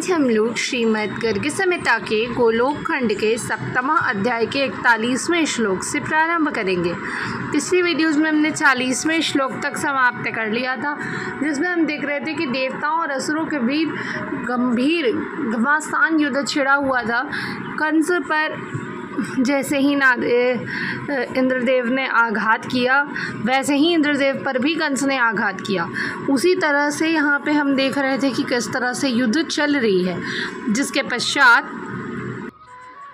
आज हम लोग श्रीमद् गर्ग संहिता के गोलोक खंड के 7वां अध्याय के 41वें श्लोक से प्रारंभ करेंगे। पिछली वीडियोज़ में हमने 40वें श्लोक तक समाप्त कर लिया था, जिसमें हम देख रहे थे कि देवताओं और असुरों के बीच गंभीर घमासान युद्ध छिड़ा हुआ था। कंस पर जैसे ही इंद्रदेव ने आघात किया, वैसे ही इंद्रदेव पर भी कंस ने आघात किया। उसी तरह से यहाँ पे हम देख रहे थे कि किस तरह से युद्ध चल रही है, जिसके पश्चात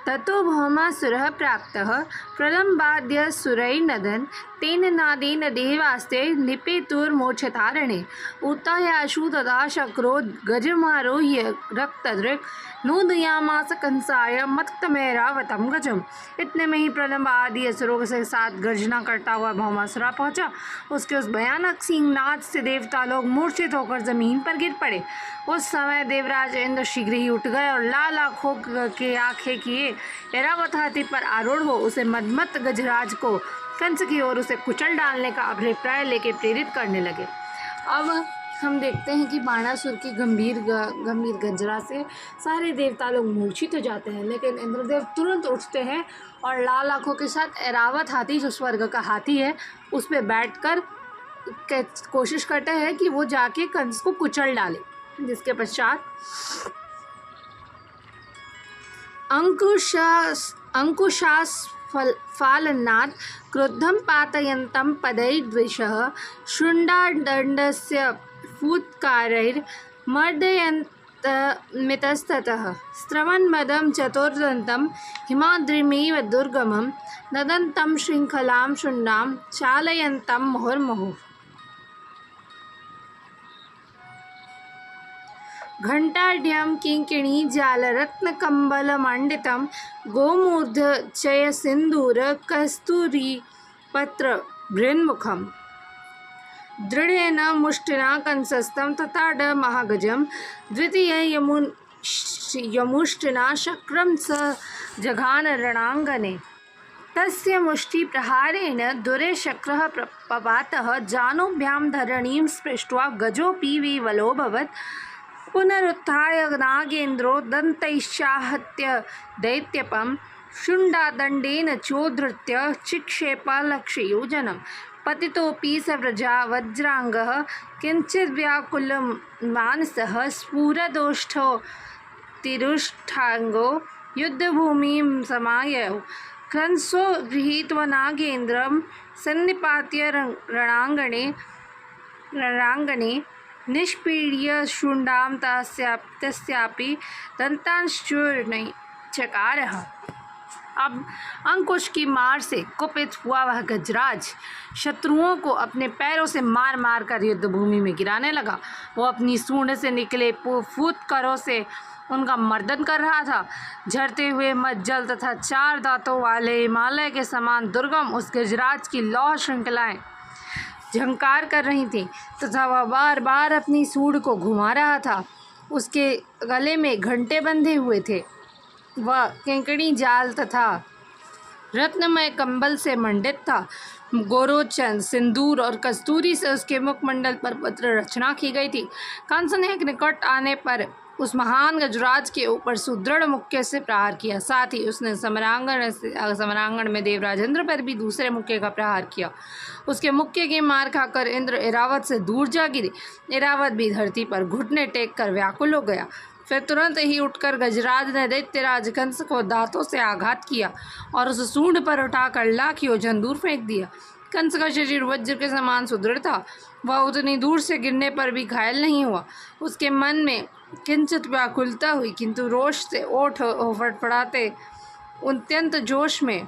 ततो भौमासुरः प्राप्तः प्रलम्बाद्य सुरैर्नदन् तेन नादेन देवास्ते लिपेतुर्मोक्षतारणे उत्तायाशु तदा शक्रो गजमारोह्य रक्तदृक् नोदयामास कंसाय मत्तमेरावतं गजम। इतने में ही प्रलम्ब आदि असुरों के साथ गर्जना करता हुआ भौमासुर पहुंचा। उसके उस भयानक सिंहनाद से देवता लोग मूर्छित होकर जमीन पर गिर पड़े। उस समय देवराज इंद्र शीघ्र ही उठ गए और लाल आँखों के आंखें किए ऐरावत हाथी पर आरूढ़ हो उसे मदमत्त गजराज को कंस की ओर उसे कुचल डालने का अभिप्राय लेके प्रेरित करने लगे। अब हम देखते हैं कि बाणासुर की गंभीर गंजरा से सारे देवता लोग मूर्छित हो जाते हैं, लेकिन इंद्रदेव तुरंत उठते हैं और लाल आँखों के साथ ऐरावत हाथी, जो स्वर्ग का हाथी है, उस पर बैठकर कोशिश करते हैं कि वो जाके कंस को कुचल डाले। जिसके पश्चात फालनात् क्रुद्धं पातयन्तं पदैर्द्विषः शुण्डादण्डस्य फूत्कारैर्मर्दयन्तमितस्ततः स्रवन्मदं चतुर्दन्तं हिमाद्रिमिव दुर्गमं नदन्तं शृङ्खलां शुण्डां चालयन्तं मुहुर्मुहुः। घण्टाढ्यं किङ्किणी जालरत्नकम्बलमण्डितं गोमूर्धचयसिन्दूर कस्तूरीपत्र बृन्मुखम् दृढेन मुष्टिना कंसस्तं तताड महागजं द्वितीय यमुष्टिना शक्रं स जघान रणाङ्गने। तस्य मुष्टिप्रहारेण दूरे शक्रः पपातः जानुभ्यां धरणीं स्पृष्ट्वा गजोऽपि विवलोऽभवत्। पुनरुत्थाय नागेन्द्रो दन्तैश्चाहत्य दैत्यपं शुण्डादण्डेन चोद्धृत्य चिक्षेप लक्ष्ययोजनं। पतितोऽपि स व्रजा वज्राङ्गः किञ्चिद्व्याकुलमानसः स्फुरदोष्ठो तिरुष्ठाङ्गो युद्धभूमिं समाययौ। कंसो गृहीत्वा नागेन्द्रं सन्निपात्य रणाङ्गणे निष्पीड्य शुण्डां तस्यापि दन्तांश्चूर्णय चकारः। अब अंकुश की मार से कुपित हुआ वह गजराज शत्रुओं को अपने पैरों से मार मार कर युद्ध भूमि में गिराने लगा। वो अपनी सूंड से निकले फूत्करों से उनका मर्दन कर रहा था। झड़ते हुए मज्जल तथा 4 दांतों वाले हिमालय के समान दुर्गम उस गजराज की लौह श्रृंखलाएं झंकार कर रही थी तथा वह बार बार अपनी सूंड को घुमा रहा था। उसके गले में घंटे बंधे हुए थे। वह किंकणी जाल तथा रत्नमय कंबल से मंडित था। गोरोचन, सिंदूर और कस्तूरी से उसके मुखमंडल पर पत्र रचना की गई थी। कंस ने एक निकट आने पर उस महान गजराज के ऊपर सुदृढ़ मुक्के से प्रहार किया। साथ ही उसने समरांगण में देवराज इंद्र पर भी दूसरे मुक्के का प्रहार किया। उसके मुक्के की मार खाकर इंद्र ऐरावत से दूर जा गिरे। ऐरावत भी धरती पर घुटने टेक कर व्याकुल हो गया। फिर तुरंत ही उठकर गजराज ने दैत्यराज कंस को दांतों से आघात किया और उस सूंड पर उठाकर लाख योजन दूर फेंक दिया। कंस का शरीर वज्र के समान सुदृढ़ था। वह उतनी दूर से गिरने पर भी घायल नहीं हुआ। उसके मन में किंचित व्याकुलता हुई, किंतु रोष से ओठ फड़फड़ाते अत्यंत जोश में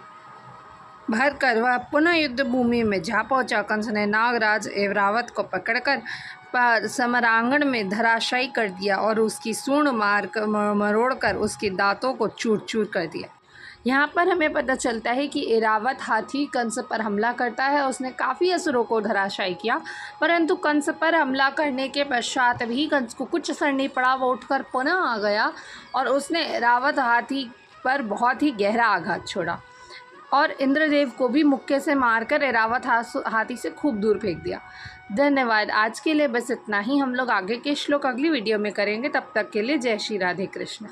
भरकर वह पुनः युद्ध भूमि में जा पहुंचा। कंस ने नागराज ऐरावत को पकड़कर समरांगण में धराशायी कर दिया और उसकी सूंड मरोड़कर उसके दांतों को चूर चूर कर दिया। यहाँ पर हमें पता चलता है कि ऐरावत हाथी कंस पर हमला करता है। उसने काफ़ी असुरों को धराशायी किया, परंतु कंस पर हमला करने के पश्चात भी कंस को कुछ असर नहीं पड़ा। वो उठकर पुनः आ गया और उसने ऐरावत हाथी पर बहुत ही गहरा आघात छोड़ा। और इंद्रदेव को भी मुक्के से मारकर ऐरावत हाथी से खूब दूर फेंक दिया। धन्यवाद। आज के लिए बस इतना ही। हम लोग आगे के श्लोक अगली वीडियो में करेंगे। तब तक के लिए जय श्री राधे कृष्ण।